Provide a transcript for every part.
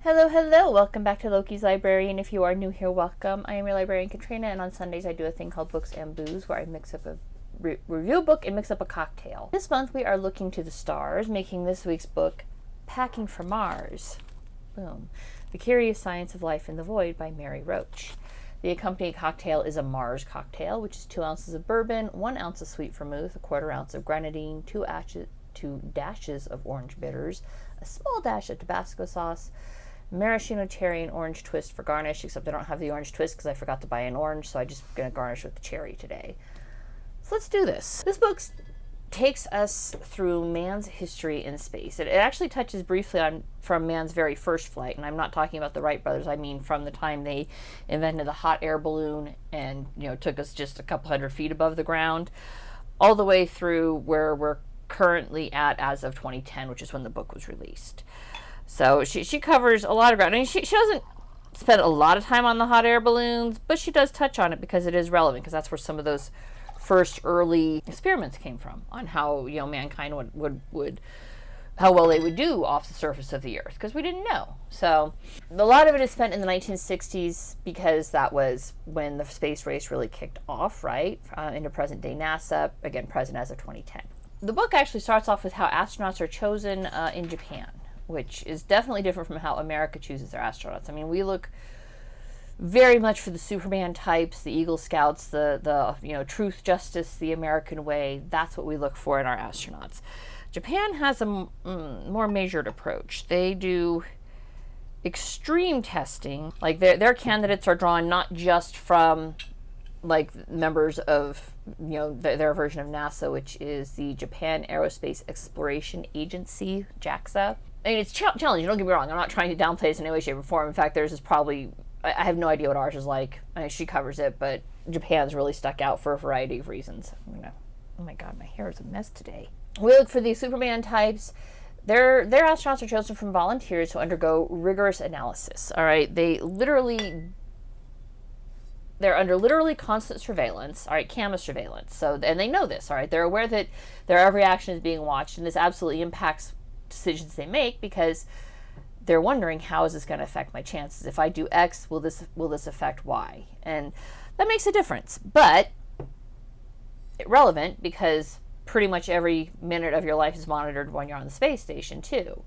Hello, hello! Welcome back to Loki's Library, and if you are new here, welcome. I am your librarian, Katrina, and on Sundays I do a thing called Books and Booze, where I mix up a review a book and mix up a cocktail. This month we are looking to the stars, making this week's book Packing for Mars. Boom. The Curious Science of Life in the Void by Mary Roach. The accompanying cocktail is a Mars cocktail, which is 2 ounces of bourbon, 1 ounce of sweet vermouth, a quarter ounce of grenadine, 2 dashes of orange bitters, a small dash of Tabasco sauce, maraschino cherry and orange twist for garnish, except I don't have the orange twist because I forgot to buy an orange, so I'm just going to garnish with the cherry today. So let's do this. This book takes us through man's history in space. It actually touches briefly on from man's very first flight, and I'm not talking about the Wright brothers. I mean from the time they invented the hot air balloon and took us just a couple hundred feet above the ground, all the way through where we're currently at as of 2010, which is when the book was released. So she covers a lot of ground. I mean, she doesn't spend a lot of time on the hot air balloons, but she does touch on it because it is relevant, because that's where some of those first early experiments came from, on how mankind would how well they would do off the surface of the earth, because we didn't know. So a lot of it is spent in the 1960s, because that was when the space race really kicked off, right, into present day NASA, again present as of 2010. The book actually starts off with how astronauts are chosen in Japan, which is definitely different from how America chooses their astronauts. I mean, we look very much for the Superman types, the Eagle Scouts, the truth, justice, the American way. That's what we look for in our astronauts. Japan has a more measured approach. They do extreme testing. Like their candidates are drawn not just from like members of their version of NASA, which is the Japan Aerospace Exploration Agency, JAXA. I mean, it's challenging, don't get me wrong. I'm not trying to downplay this in any way, shape, or form. In fact, theirs is probably, I have no idea what ours is like. I mean, she covers it, but Japan's really stuck out for a variety of reasons. Oh my God, my hair is a mess today. We look for these Superman types. Their astronauts are chosen from volunteers who undergo rigorous analysis. All right, they're under literally constant surveillance, all right, camera surveillance. So, and they know this, all right. They're aware that their every action is being watched, and this absolutely impacts decisions they make, because they're wondering, how is this going to affect my chances? If I do X, will this affect Y? And that makes a difference, but irrelevant, because pretty much every minute of your life is monitored when you're on the space station too.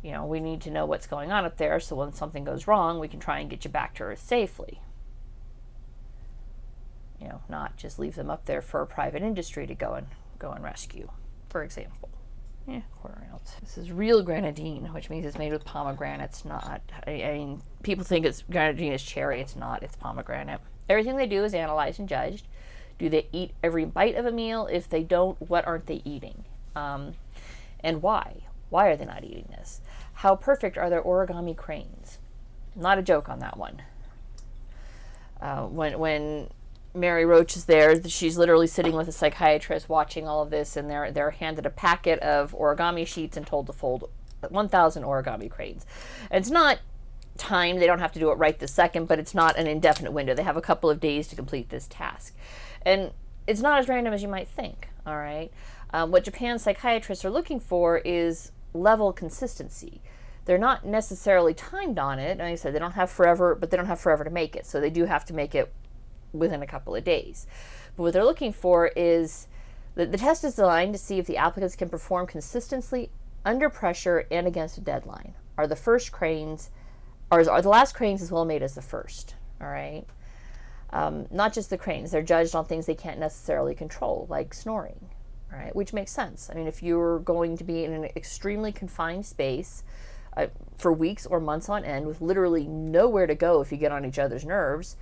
We need to know what's going on up there, so when something goes wrong, we can try and get you back to Earth safely. Not just leave them up there for a private industry to go and rescue, for example. Quarter ounce. This is real grenadine, which means it's made with pomegranate. It's not. I mean, people think it's grenadine is cherry. It's not. It's pomegranate. Everything they do is analyzed and judged. Do they eat every bite of a meal? If they don't, what aren't they eating? And why? Why are they not eating this? How perfect are their origami cranes? Not a joke on that one. When Mary Roach is there, she's literally sitting with a psychiatrist watching all of this, and they're handed a packet of origami sheets and told to fold 1,000 origami cranes. And it's not timed. They don't have to do it right this second, but it's not an indefinite window. They have a couple of days to complete this task. And it's not as random as you might think, all right? What Japan's psychiatrists are looking for is level consistency. They're not necessarily timed on it. Like I said, they don't have forever, but they don't have forever to make it. So they do have to make it within a couple of days. But what they're looking for is, the test is designed to see if the applicants can perform consistently under pressure and against a deadline. Are the last cranes as well made as the first? All right. Not just the cranes. They're judged on things they can't necessarily control, like snoring. All right, which makes sense. I mean, if you're going to be in an extremely confined space for weeks or months on end, with literally nowhere to go if you get on each other's nerves,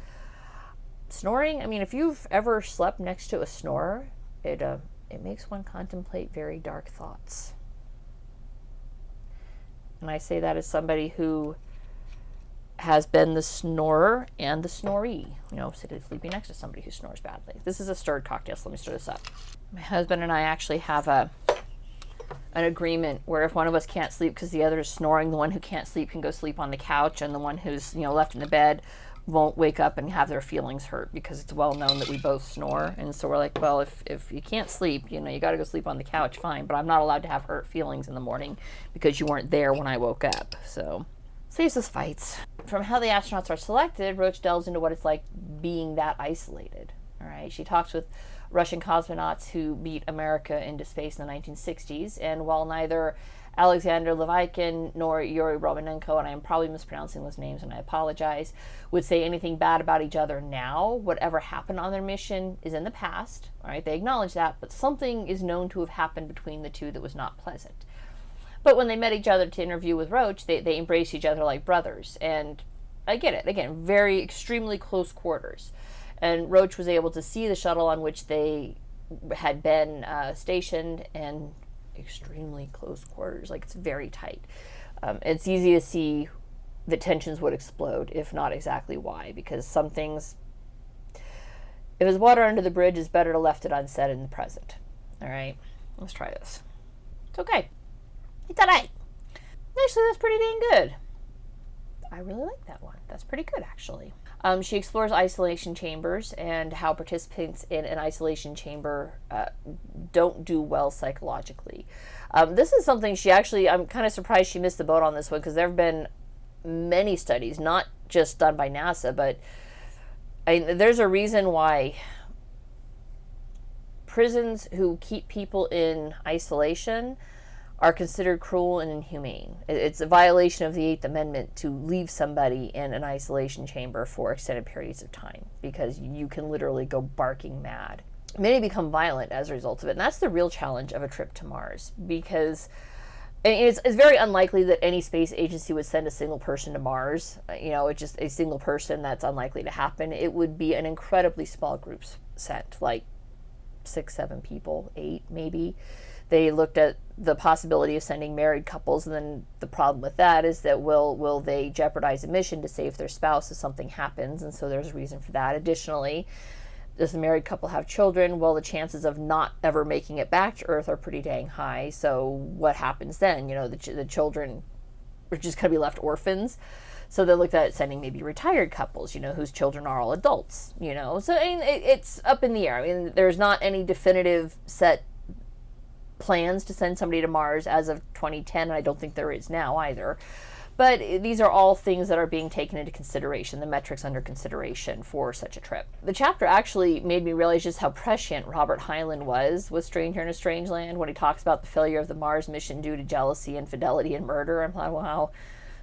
snoring, I mean, if you've ever slept next to a snorer, it makes one contemplate very dark thoughts. And I say that as somebody who has been the snorer and the snoree, sleeping next to somebody who snores badly. This is a stirred cocktail, so let me stir this up. My husband and I actually have an agreement where if one of us can't sleep because the other is snoring, the one who can't sleep can go sleep on the couch, and the one who's left in the bed won't wake up and have their feelings hurt, because it's well known that we both snore. And so we're like, well, if you can't sleep, you got to go sleep on the couch, fine, but I'm not allowed to have hurt feelings in the morning because you weren't there when I woke up. So Faceless fights. From how the astronauts are selected, Roach delves into what it's like being that isolated. All right, she talks with Russian cosmonauts who beat America into space in the 1960s, and while neither Alexander Leviathan nor Yuri Romanenko, and I am probably mispronouncing those names and I apologize, would say anything bad about each other now, whatever happened on their mission is in the past. All right, they acknowledge that, but something is known to have happened between the two that was not pleasant. But when they met each other to interview with Roach, they embraced each other like brothers. And I get it. Again, very extremely close quarters. And Roach was able to see the shuttle on which they had been stationed, and extremely close quarters. Like, it's very tight. It's easy to see the tensions would explode, if not exactly why. Because some things, if there's water under the bridge, it's better to left it unsaid in the present. All right, let's try this. It's okay. It's alright. Actually, that's pretty dang good. I really like that one. That's pretty good, actually. She explores isolation chambers and how participants in an isolation chamber don't do well psychologically. This is something I'm kind of surprised she missed the boat on this one, because there have been many studies, not just done by NASA, but there's a reason why prisons who keep people in isolation are considered cruel and inhumane. It's a violation of the 8th Amendment to leave somebody in an isolation chamber for extended periods of time, because you can literally go barking mad. Many become violent as a result of it, and that's the real challenge of a trip to Mars, because it's very unlikely that any space agency would send a single person to Mars. It's just a single person. That's unlikely to happen. It would be an incredibly small group sent, like 6, 7 people, 8 maybe. They looked at the possibility of sending married couples, and then the problem with that is that will they jeopardize a mission to save their spouse if something happens, and so there's a reason for that. Additionally, does the married couple have children? Well, the chances of not ever making it back to Earth are pretty dang high, so what happens then? The children are just going to be left orphans. So they looked at sending maybe retired couples, whose children are all adults, So it's up in the air. There's not any definitive set plans to send somebody to Mars as of 2010, and I don't think there is now either. But these are all things that are being taken into consideration, the metrics under consideration for such a trip. The chapter actually made me realize just how prescient Robert Heinlein was with Stranger in a Strange Land when he talks about the failure of the Mars mission due to jealousy, infidelity, and murder. I'm like, wow,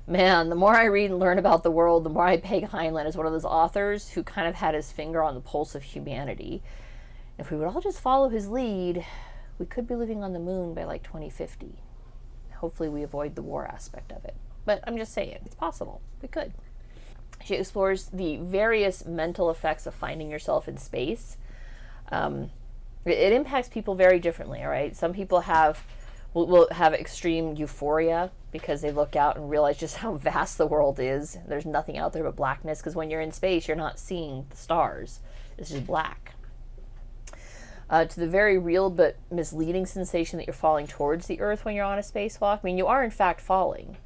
man, the more I read and learn about the world, the more I peg Heinlein as one of those authors who kind of had his finger on the pulse of humanity. If we would all just follow his lead, we could be living on the moon by like 2050. Hopefully we avoid the war aspect of it. But I'm just saying, it's possible. We could. She explores the various mental effects of finding yourself in space. It impacts people very differently, all right? Some people will have extreme euphoria because they look out and realize just how vast the world is. There's nothing out there but blackness, because when you're in space, you're not seeing the stars. It's just black. To the very real but misleading sensation that you're falling towards the Earth when you're on a spacewalk. You are in fact falling,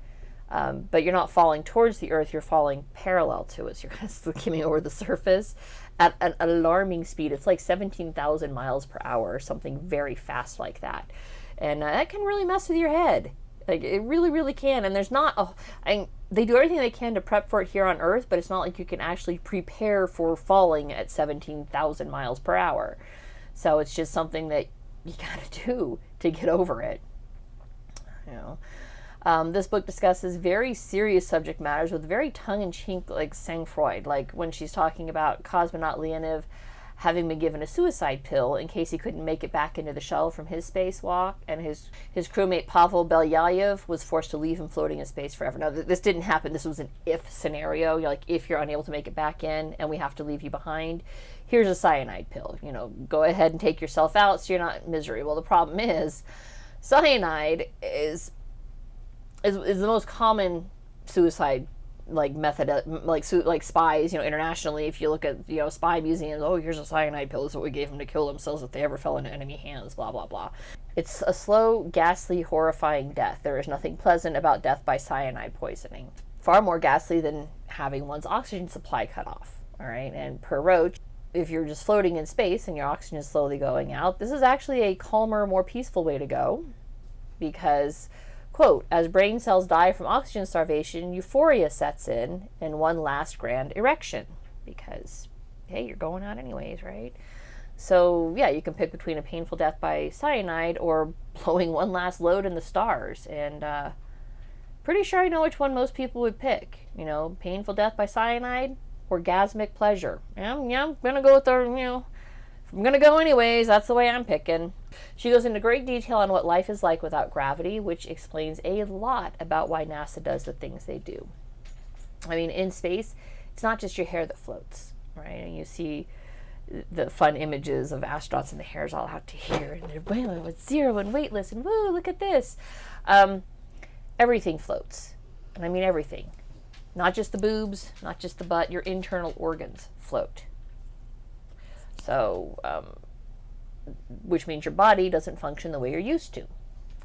but you're not falling towards the Earth, you're falling parallel to it. So you're kind of skimming over the surface at an alarming speed. It's like 17,000 miles per hour or something very fast like that. And that can really mess with your head. Like, it really, really can. And there's not they do everything they can to prep for it here on Earth, but it's not like you can actually prepare for falling at 17,000 miles per hour. So it's just something that you gotta do to get over it. This book discusses very serious subject matters with very tongue-in-cheek, like sang-froid. Like when she's talking about cosmonaut Leonid having been given a suicide pill in case he couldn't make it back into the shuttle from his spacewalk, and his crewmate Pavel Belyayev was forced to leave him floating in space forever. Now, this didn't happen. This was an if scenario. Like, if you're unable to make it back in and we have to leave you behind, here's a cyanide pill. Go ahead and take yourself out so you're not in misery. Well, the problem is cyanide is the most common suicide method, like spies, internationally. If you look at spy museums, oh, here's a cyanide pill, this is what we gave them to kill themselves if they ever fell into enemy hands, blah blah blah. It's a slow, ghastly, horrifying death. There is nothing pleasant about death by cyanide poisoning. Far more ghastly than having one's oxygen supply cut off. All right, and per Roach, if you're just floating in space and your oxygen is slowly going out, this is actually a calmer, more peaceful way to go, because quote, as brain cells die from oxygen starvation, euphoria sets in and one last grand erection. Because, hey, you're going out anyways, right? So, yeah, you can pick between a painful death by cyanide or blowing one last load in the stars. And pretty sure I know which one most people would pick. You know, painful death by cyanide, orgasmic pleasure. Yeah, I'm going to go with the, I'm going to go anyways. That's the way I'm picking. She goes into great detail on what life is like without gravity, which explains a lot about why NASA does the things they do. I mean, in space, it's not just your hair that floats, right? And you see the fun images of astronauts and the hair's all out to here and they're wailing with zero and weightless and woo, look at this. Everything floats. And I mean everything. Not just the boobs, not just the butt, your internal organs float. So, which means your body doesn't function the way you're used to.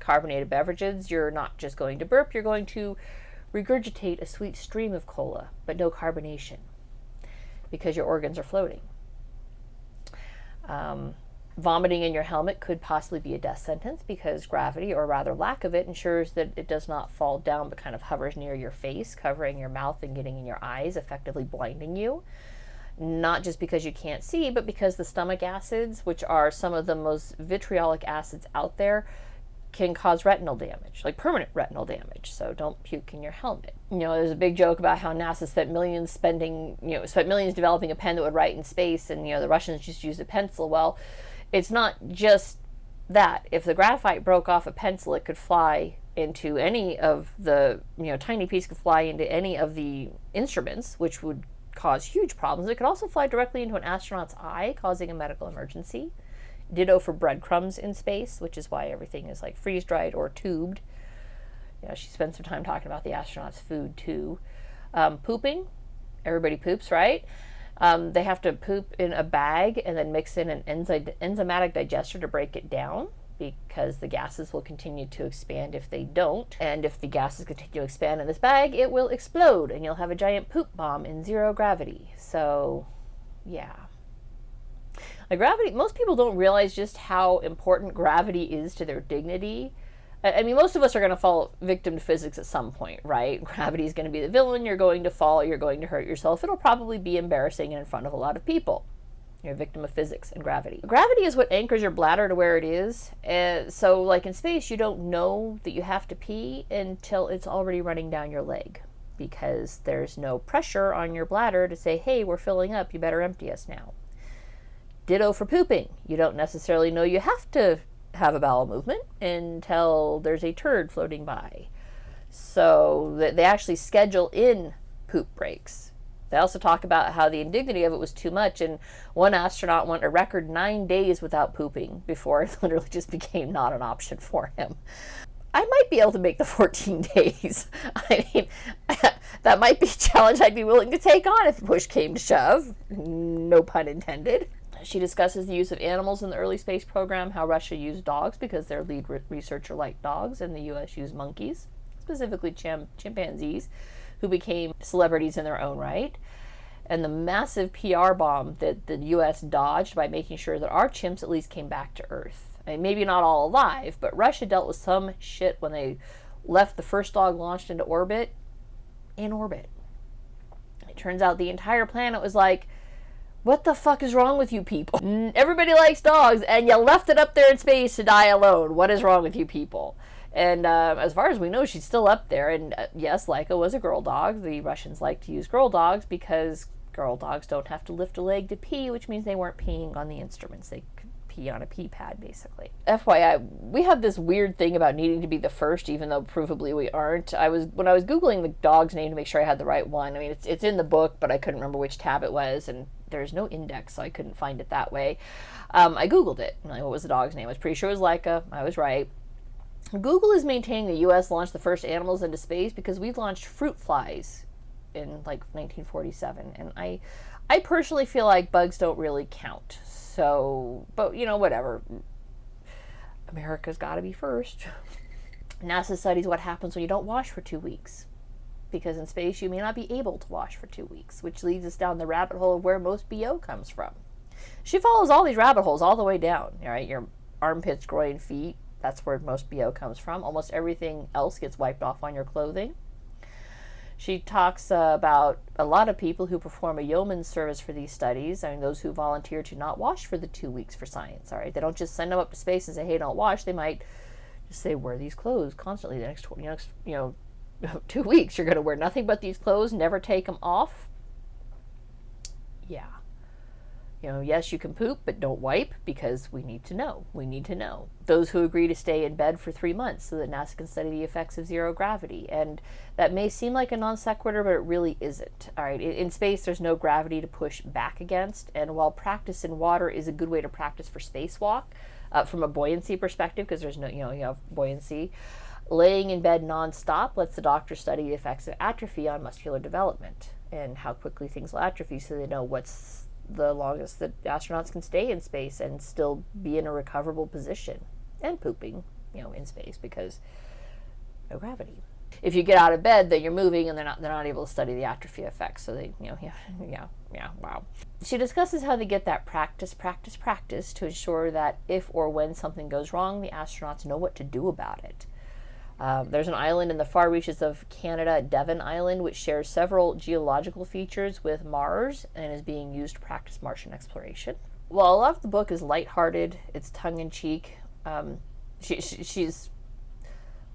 Carbonated beverages, you're not just going to burp, you're going to regurgitate a sweet stream of cola, but no carbonation because your organs are floating. Vomiting in your helmet could possibly be a death sentence because gravity, or rather lack of it, ensures that it does not fall down but kind of hovers near your face, covering your mouth and getting in your eyes, effectively blinding you. Not just because you can't see, but because the stomach acids, which are some of the most vitriolic acids out there, can cause retinal damage, like permanent retinal damage. So don't puke in your helmet. There's a big joke about how NASA spent millions developing a pen that would write in space, and the Russians just used a pencil. Well, it's not just that. If the graphite broke off a pencil, it could fly into any of the, tiny piece could fly into any of the instruments, which would cause huge problems. It could also fly directly into an astronaut's eye, causing a medical emergency. Ditto for breadcrumbs in space, which is why everything is like freeze-dried or tubed. She spent some time talking about the astronauts' food too. Pooping, everybody poops, right? They have to poop in a bag and then mix in an enzymatic digester to break it down, because the gases will continue to expand if they don't. And if the gases continue to expand in this bag, it will explode and you'll have a giant poop bomb in zero gravity. So, yeah. Like gravity, most people don't realize just how important gravity is to their dignity. I mean, most of us are going to fall victim to physics at some point, right? Gravity is going to be the villain. You're going to fall. You're going to hurt yourself. It'll probably be embarrassing and in front of a lot of people. You're a victim of physics and gravity. Gravity is what anchors your bladder to where it is. So like in space, you don't know that you have to pee until it's already running down your leg, because there's no pressure on your bladder to say, hey, we're filling up, you better empty us now. Ditto for pooping. You don't necessarily know you have to have a bowel movement until there's a turd floating by. So they actually schedule in poop breaks. They also talk about how the indignity of it was too much, and one astronaut went a record 9 days without pooping before it literally just became not an option for him. I might be able to make the 14 days. I mean, that might be a challenge I'd be willing to take on if push came to shove. No pun intended. She discusses the use of animals in the early space program, how Russia used dogs because their lead researcher liked dogs, and the U.S. used monkeys, specifically chimpanzees, who became celebrities in their own right. And the massive PR bomb that the U.S. dodged by making sure that our chimps at least came back to Earth. I mean, maybe not all alive, but Russia dealt with some shit when they left the first dog launched into orbit in orbit. It turns out the entire planet was like, what the fuck is wrong with you people? Everybody likes dogs, and you left it up there in space to die alone. What is wrong with you people? And as far as we know, she's still up there. And yes, Laika was a girl dog. The Russians like to use girl dogs because girl dogs don't have to lift a leg to pee, which means they weren't peeing on the instruments. They could pee on a pee pad, basically. FYI, we have this weird thing about needing to be the first, even though provably we aren't. When I was Googling the dog's name to make sure I had the right one, I mean, it's in the book, but I couldn't remember which tab it was, and there's no index, so I couldn't find it that way. I Googled it. Like, what was the dog's name? I was pretty sure it was Laika. I was right. Google is maintaining the U.S. launched the first animals into space because we launched fruit flies in like 1947, and I personally feel like bugs don't really count. So, but whatever. America's got to be first. NASA studies what happens when you don't wash for 2 weeks, because in space you may not be able to wash for 2 weeks, which leads us down the rabbit hole of where most BO comes from. She follows all these rabbit holes all the way down. All right, your armpits, groin, feet, That's where most BO comes from. Almost everything else gets wiped off on your clothing. She talks about a lot of people who perform a yeoman's service for these studies. I mean, those who volunteer to not wash for the 2 weeks for science. All right, they don't just send them up to space and say, "Hey, don't wash." They might just say, "Wear these clothes constantly. The next 2 weeks, you're going to wear nothing but these clothes. Never take them off." Yeah. Yes, you can poop, but don't wipe, because we need to know. We need to know. Those who agree to stay in bed for 3 months so that NASA can study the effects of zero gravity. And that may seem like a non sequitur, but it really isn't. All right, in space, there's no gravity to push back against. And while practice in water is a good way to practice for spacewalk, from a buoyancy perspective, because there's no, you have buoyancy, laying in bed nonstop lets the doctor study the effects of atrophy on muscular development and how quickly things will atrophy, so they know what's the longest that astronauts can stay in space and still be in a recoverable position, and pooping, in space, because no gravity. If you get out of bed, then you're moving, and they're not able to study the atrophy effects. So they, wow. She discusses how they get that practice to ensure that if or when something goes wrong, the astronauts know what to do about it. There's an island in the far reaches of Canada, Devon Island, which shares several geological features with Mars and is being used to practice Martian exploration. While a lot of the book is lighthearted, it's tongue-in-cheek, she's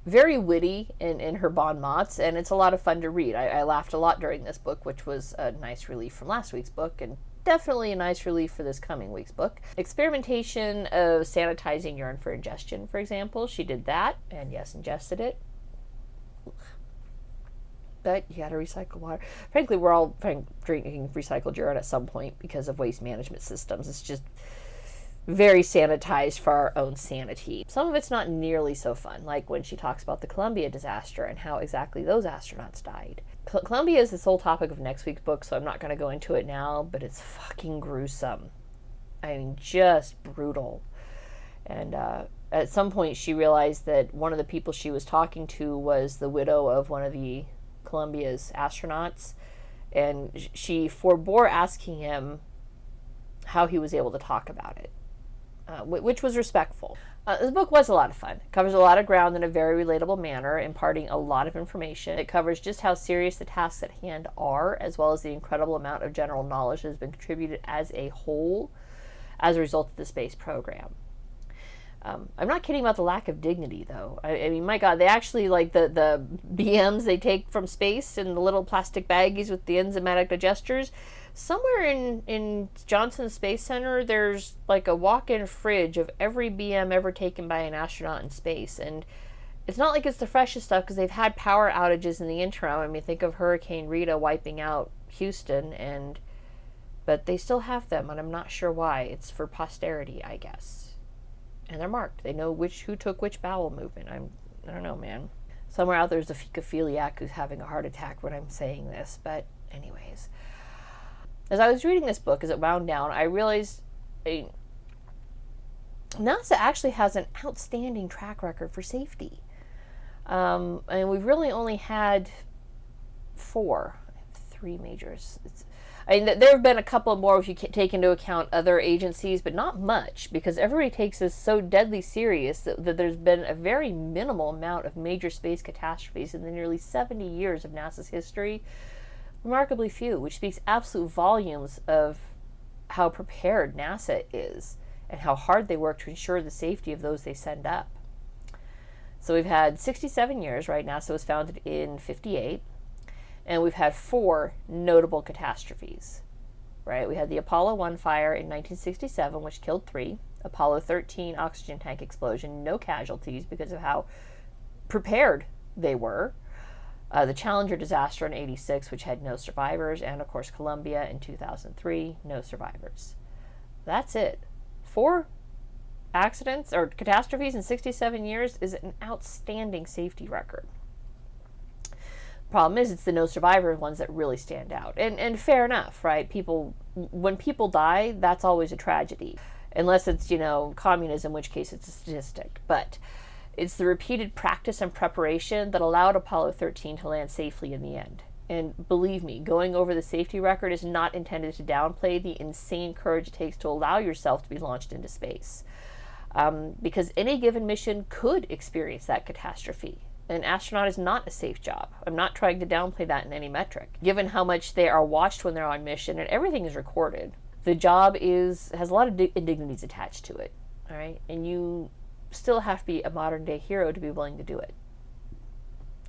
very witty in her bon mots, and it's a lot of fun to read. I laughed a lot during this book, which was a nice relief from last week's book, and definitely a nice relief for this coming week's book. Experimentation of sanitizing urine for ingestion, for example. She did that, and yes, ingested it. But you gotta recycle water. Frankly, we're all drinking recycled urine at some point because of waste management systems. It's just very sanitized for our own sanity. Some of it's not nearly so fun, like when she talks about the Columbia disaster and how exactly those astronauts died. Columbia is the sole topic of next week's book, so I'm not going to go into it now, but it's fucking gruesome. I mean, just brutal. And at some point she realized that one of the people she was talking to was the widow of one of the Columbia's astronauts, and she forbore asking him how he was able to talk about it, which was respectful. This book was a lot of fun. It covers a lot of ground in a very relatable manner, imparting a lot of information. It covers just how serious the tasks at hand are, as well as the incredible amount of general knowledge that has been contributed as a whole as a result of the space program. I'm not kidding about the lack of dignity, though. I mean, my God, they actually, like, the BMs they take from space in the little plastic baggies with the enzymatic digesters. Somewhere in Johnson Space Center, there's like a walk-in fridge of every BM ever taken by an astronaut in space. And it's not like it's the freshest stuff, because they've had power outages in the interim. I mean, think of Hurricane Rita wiping out Houston, but they still have them, and I'm not sure why. It's for posterity, I guess. And they're marked. They know who took which bowel movement. I don't know, man. Somewhere out there's a fecophiliac who's having a heart attack when I'm saying this, but anyways. As I was reading this book, as it wound down, I realized NASA actually has an outstanding track record for safety. And we've really only had 3 majors. There have been a couple more if you take into account other agencies, but not much, because everybody takes this so deadly serious that there's been a very minimal amount of major space catastrophes in the nearly 70 years of NASA's history. Remarkably few, which speaks absolute volumes of how prepared NASA is and how hard they work to ensure the safety of those they send up. So we've had 67 years, right? NASA was founded in 58, and we've had 4 notable catastrophes, right? We had the Apollo 1 fire in 1967, which killed 3, Apollo 13 oxygen tank explosion, no casualties because of how prepared they were. The Challenger disaster in 86, which had no survivors, and of course Columbia in 2003, no survivors. That's it. 4 accidents or catastrophes in 67 years is an outstanding safety record. Problem is, it's the no survivor ones that really stand out. And fair enough, right? When people die, that's always a tragedy. Unless it's, communism, in which case it's a statistic. But it's the repeated practice and preparation that allowed Apollo 13 to land safely in the end. And believe me, going over the safety record is not intended to downplay the insane courage it takes to allow yourself to be launched into space. because any given mission could experience that catastrophe. An astronaut is not a safe job. I'm not trying to downplay that in any metric. Given how much they are watched when they're on mission and everything is recorded, the job has a lot of indignities attached to it. All right, and you still have to be a modern day hero to be willing to do it.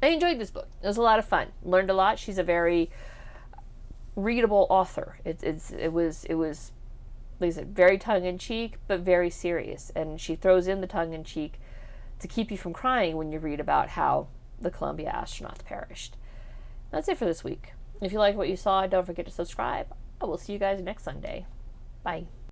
I enjoyed this book. It was a lot of fun. Learned a lot. She's a very readable author. It was like I said, very tongue-in-cheek, but very serious. And she throws in the tongue-in-cheek to keep you from crying when you read about how the Columbia astronauts perished. That's it for this week. If you like what you saw, don't forget to subscribe. I will see you guys next Sunday. Bye.